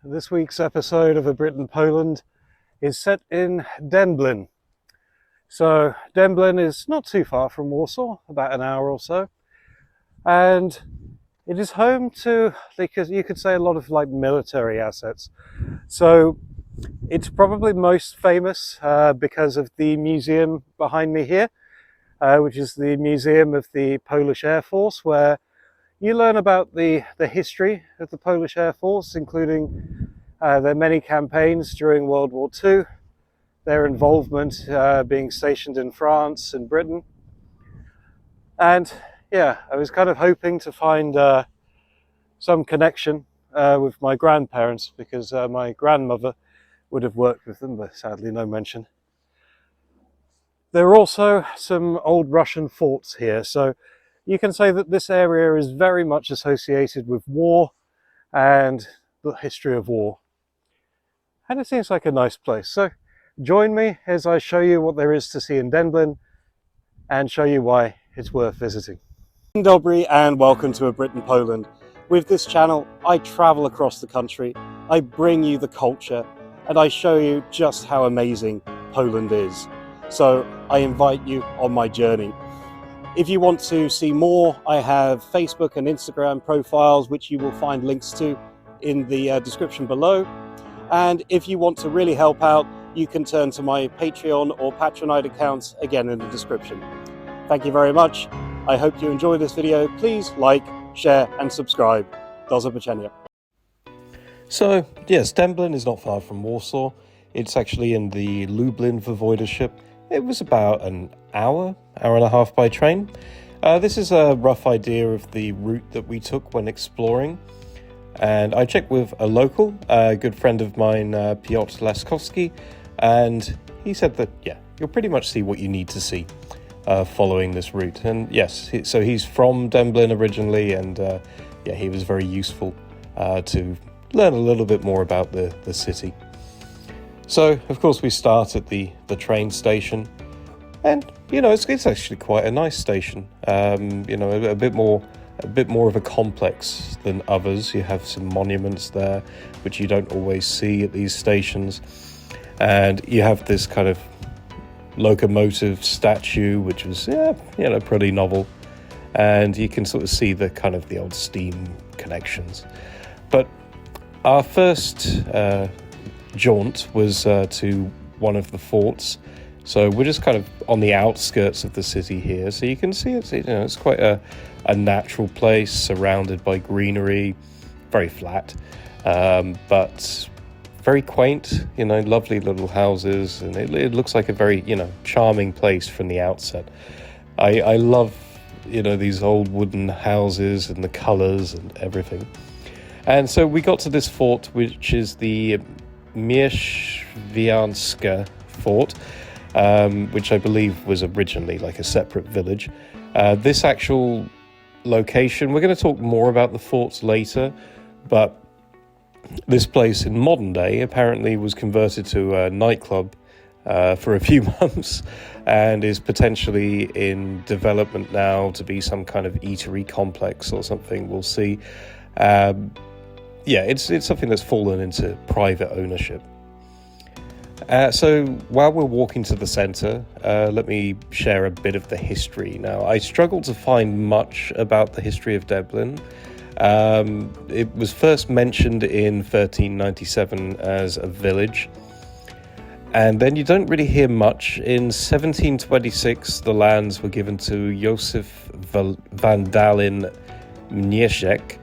This week's episode of A Brit in Poland is set in Dęblin. So Dęblin is not too far from Warsaw, about an hour or so, and it is home to, because you could say, a lot of military assets. So it's probably most famous because of the museum behind me here, which is the Museum of the Polish Airforce, where you learn about the history of the Polish Air Force, including their many campaigns during World War II, their involvement being stationed in France and Britain. And yeah, I was kind of hoping to find some connection with my grandparents, because my grandmother would have worked with them, but sadly no mention. There are also some old Russian forts here, so you can say that this area is very much associated with war and the history of war. And it seems like a nice place. So join me as I show you what there is to see in Dęblin and show you why it's worth visiting. Dzień dobry and welcome to A Brit in Poland. With this channel, I travel across the country, I bring you the culture, and I show you just how amazing Poland is. So I invite you on my journey. If you want to see more, I have Facebook and Instagram profiles, which you will find links to in the description below. And if you want to really help out, you can turn to my Patreon or Patronite accounts, again in the description. Thank you very much. I hope you enjoy this video. Please like, share and subscribe. Do zobaczenia. So yes, Dęblin is not far from Warsaw. It's actually in the Lublin voivodeship. It was about an hour and a half by train. This is a rough idea of the route that we took when exploring. And I checked with a local, a good friend of mine, Piotr Laskowski, and he said that, yeah, you'll pretty much see what you need to see following this route. And yes, so he's from Dęblin originally, and yeah, he was very useful to learn a little bit more about the city. So, of course, we start at the train station, and, you know, it's actually quite a nice station. You know, a bit more of a complex than others. You have some monuments there, which you don't always see at these stations. And you have this kind of locomotive statue, which was, yeah, you know, pretty novel. And you can sort of see the kind of the old steam connections. But our first jaunt was to one of the forts. So we're just kind of on the outskirts of the city here. So you can see it's, you know, it's quite a natural place surrounded by greenery, very flat, but very quaint, you know, lovely little houses. And it looks like a very, you know, charming place from the outset. I love, you know, these old wooden houses and the colors and everything. And so we got to this fort, which is the Mieszwianska fort, which I believe was originally like a separate village. This actual location, we're going to talk more about the forts later, but this place in modern day apparently was converted to a nightclub for a few months and is potentially in development now to be some kind of eatery complex or something. We'll see. Yeah, it's something that's fallen into private ownership. So while we're walking to the centre, let me share a bit of the history. Now, I struggled to find much about the history of Dęblin. It was first mentioned in 1397 as a village, and then you don't really hear much. In 1726, the lands were given to Józef Dęblin Mnieszek,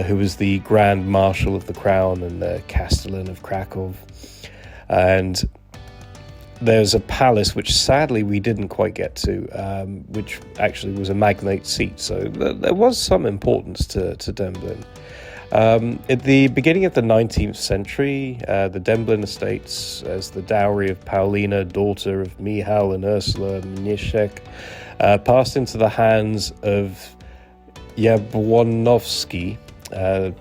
who was the Grand Marshal of the Crown and the Castellan of Krakow. And there's a palace which sadly we didn't quite get to, which actually was a magnate seat. So there was some importance to Dęblin. At the beginning of the 19th century, the Dęblin estates, as the dowry of Paulina, daughter of Michał and Ursula Mnieszek, passed into the hands of Jabłonowski,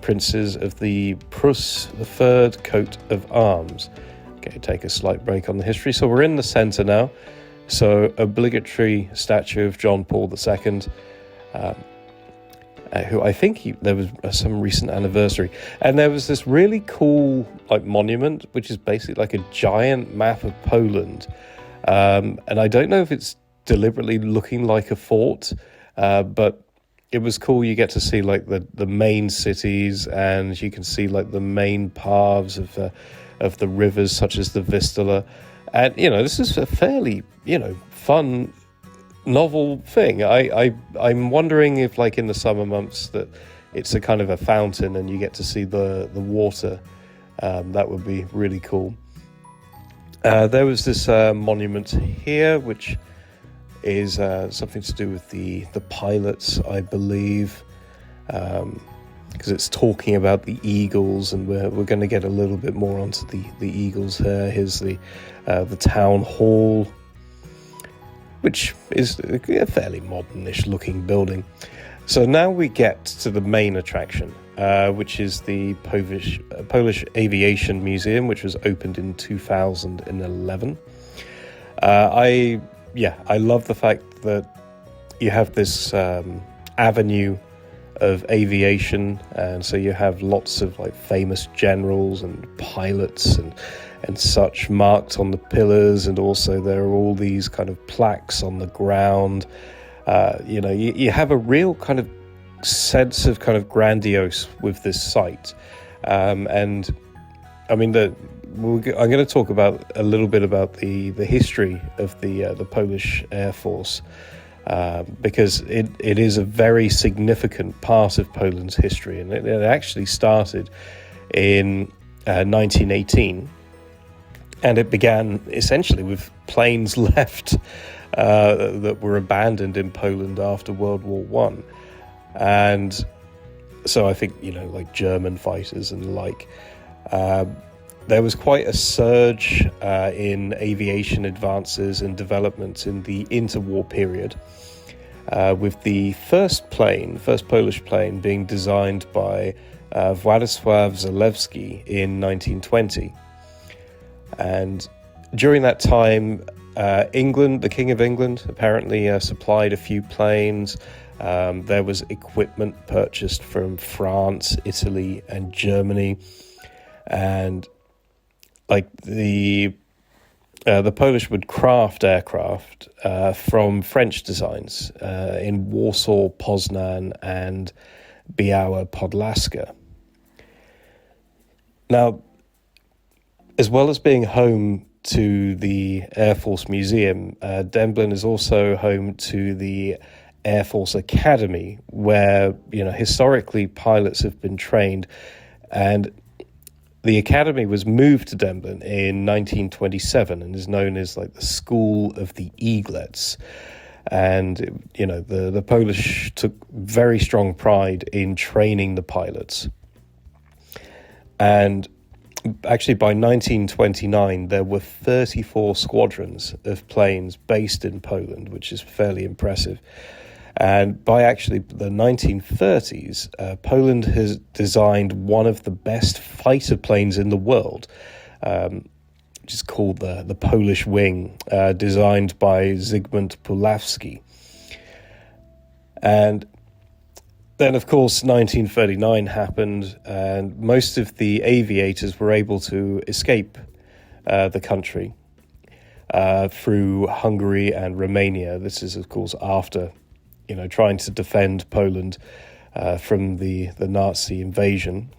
princes of the Prus, the third coat of arms. Okay, take a slight break on the history. So we're in the centre now. So obligatory statue of John Paul II. who I think there was some recent anniversary, and there was this really cool like monument, which is basically like a giant map of Poland, and I don't know if it's deliberately looking like a fort, but it was cool. You get to see like the main cities, and you can see like the main paths of the rivers, such as the Vistula, and this is a fairly fun, novel thing. I'm wondering if, like, in the summer months, that it's a kind of a fountain and you get to see the water. That would be really cool. There was this monument here, which is something to do with the pilots, I believe, because it's talking about the eagles, and we're going to get a little bit more onto the eagles here. Here's the town hall, which is a fairly modernish looking building. So now we get to the main attraction, which is the Polish Aviation Museum, which was opened in 2011. I love the fact that you have this avenue of aviation, and so you have lots of like famous generals and pilots and such marked on the pillars, and also there are all these kind of plaques on the ground. You have a real kind of sense of kind of grandiose with this site, and I mean I'm going to talk about a little bit about the history of the Polish Airforce, because it is a very significant part of Poland's history, and it actually started in 1918. And it began essentially with planes left that were abandoned in Poland after World War One. And so I think, like German fighters and the like, there was quite a surge in aviation advances and developments in the interwar period, with the first Polish plane being designed by Władysław Zalewski in 1920. And during that time, England, the King of England, apparently supplied a few planes. There was equipment purchased from France, Italy, and Germany, and like the Polish would craft aircraft from French designs in Warsaw, Poznan, and Biała Podlaska. Now, as well as being home to the Air Force Museum, Dęblin is also home to the Air Force Academy, where historically pilots have been trained, and the academy was moved to Dęblin in 1927 and is known as like the School of the Eaglets. And the Polish took very strong pride in training the pilots, and actually, by 1929, there were 34 squadrons of planes based in Poland, which is fairly impressive. And by actually the 1930s, Poland has designed one of the best fighter planes in the world, which is called the Polish Wing, designed by Zygmunt Pulawski. And then, of course, 1939 happened, and most of the aviators were able to escape the country through Hungary and Romania. This is, of course, after, trying to defend Poland from the Nazi invasion.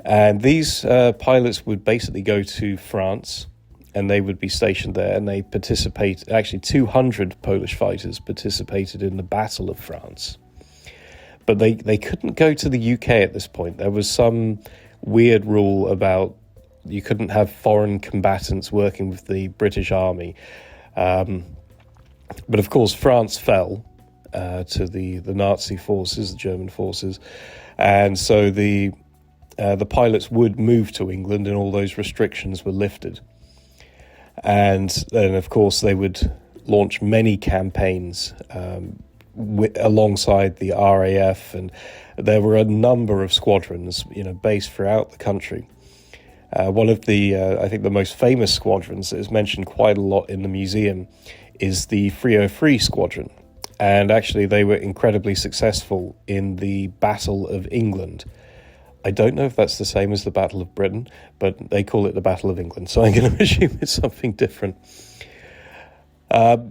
And these pilots would basically go to France, and they would be stationed there, and they actually 200 Polish fighters participated in the Battle of France. But they couldn't go to the UK at this point. There was some weird rule about you couldn't have foreign combatants working with the British Army. But of course, France fell to the Nazi forces, the German forces. And so the pilots would move to England, and all those restrictions were lifted. And then, of course, they would launch many campaigns alongside the RAF, and there were a number of squadrons, based throughout the country. One of the, I think the most famous squadrons that is mentioned quite a lot in the museum is the 303 Squadron. And actually, they were incredibly successful in the Battle of England. I don't know if that's the same as the Battle of Britain, but they call it the Battle of England, so I'm going to assume it's something different.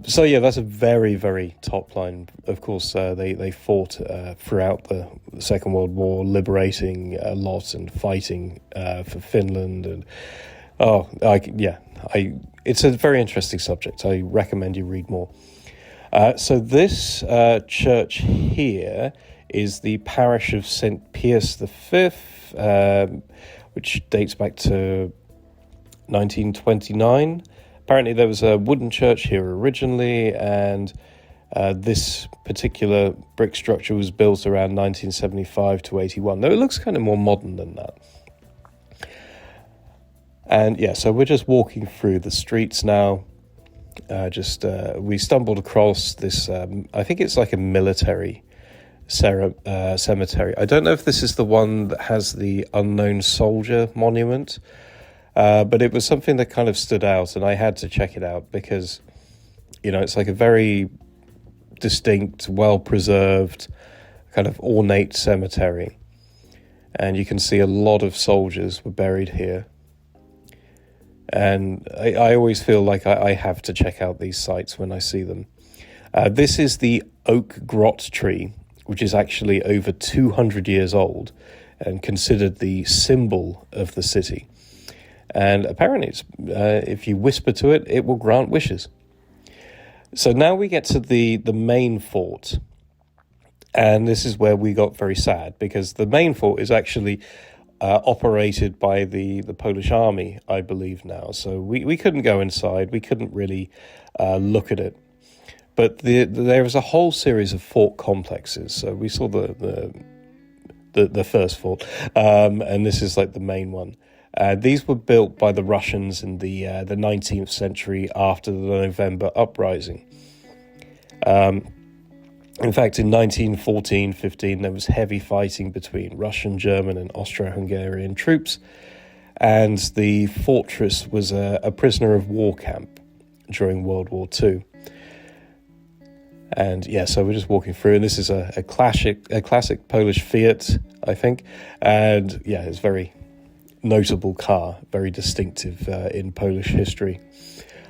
So yeah, that's a very, very top line. Of course, they fought throughout the Second World War, liberating a lot and fighting for Finland. And it's a very interesting subject. I recommend you read more. So this church here is the parish of St. Pius V, which dates back to 1929. Apparently there was a wooden church here originally, and this particular brick structure was built around 1975 to 81, though it looks kind of more modern than that. And yeah, so we're just walking through the streets now. We stumbled across this, I think it's like a military cemetery. I don't know if this is the one that has the unknown soldier monument, but it was something that kind of stood out, and I had to check it out because, it's like a very distinct, well-preserved, kind of ornate cemetery. And you can see a lot of soldiers were buried here. And I always feel like I have to check out these sites when I see them. This is the oak grot tree, which is actually over 200 years old and considered the symbol of the city. And apparently, if you whisper to it, it will grant wishes. So now we get to the main fort. And this is where we got very sad, because the main fort is actually operated by the Polish army, I believe now. So we couldn't go inside. We couldn't really look at it. But there is a whole series of fort complexes. So we saw the first fort, and this is like the main one. These were built by the Russians in the 19th century after the November uprising. In fact, in 1914-15, there was heavy fighting between Russian, German, and Austro-Hungarian troops, and the fortress was a prisoner of war camp during World War II. And yeah, so we're just walking through, and this is a classic Polish Fiat, I think, and yeah, it's a very notable car, very distinctive in Polish history.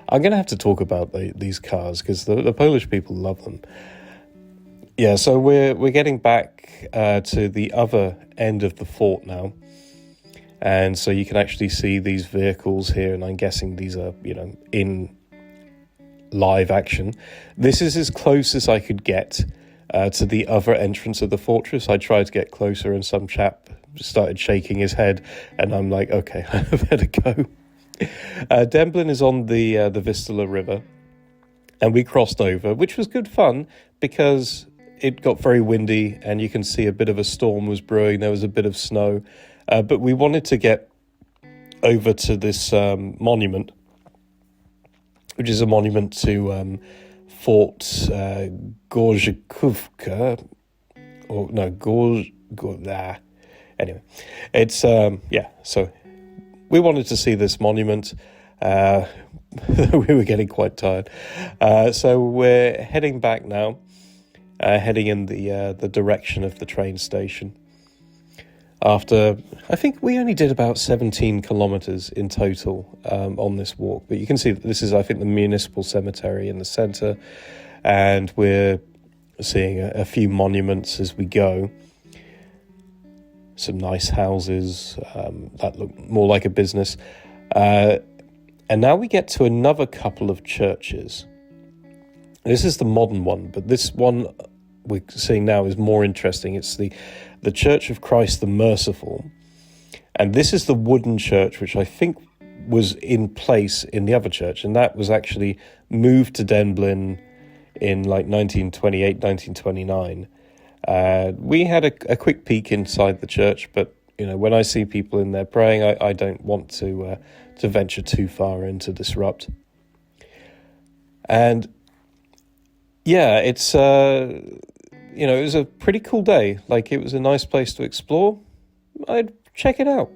I'm going to have to talk about these cars because the Polish people love them. Yeah, so we're getting back to the other end of the fort now. And so you can actually see these vehicles here, and I'm guessing these are, in live action. This is as close as I could get to the other entrance of the fortress. I tried to get closer, and some chap started shaking his head, and I'm like, okay, I better go. Dęblin is on the Vistula River, and we crossed over, which was good fun because it got very windy, and you can see a bit of a storm was brewing. There was a bit of snow, but we wanted to get over to this monument, which is a monument to Fort Gorzykówka, or no, anyway, it's so we wanted to see this monument. We were getting quite tired, so we're heading back now. Heading in the direction of the train station. After, I think we only did about 17 kilometres in total on this walk. But you can see that this is, I think, the municipal cemetery in the centre. And we're seeing a few monuments as we go. Some nice houses that look more like a business. And now we get to another couple of churches. This is the modern one, but this one we're seeing now is more interesting. It's the Church of Christ the Merciful. And this is the wooden church, which I think was in place in the other church. And that was actually moved to Dęblin in like 1928, 1929. We had a quick peek inside the church, but when I see people in there praying, I don't want to venture too far in to disrupt. And yeah, it's it was a pretty cool day. Like, it was a nice place to explore. I'd check it out.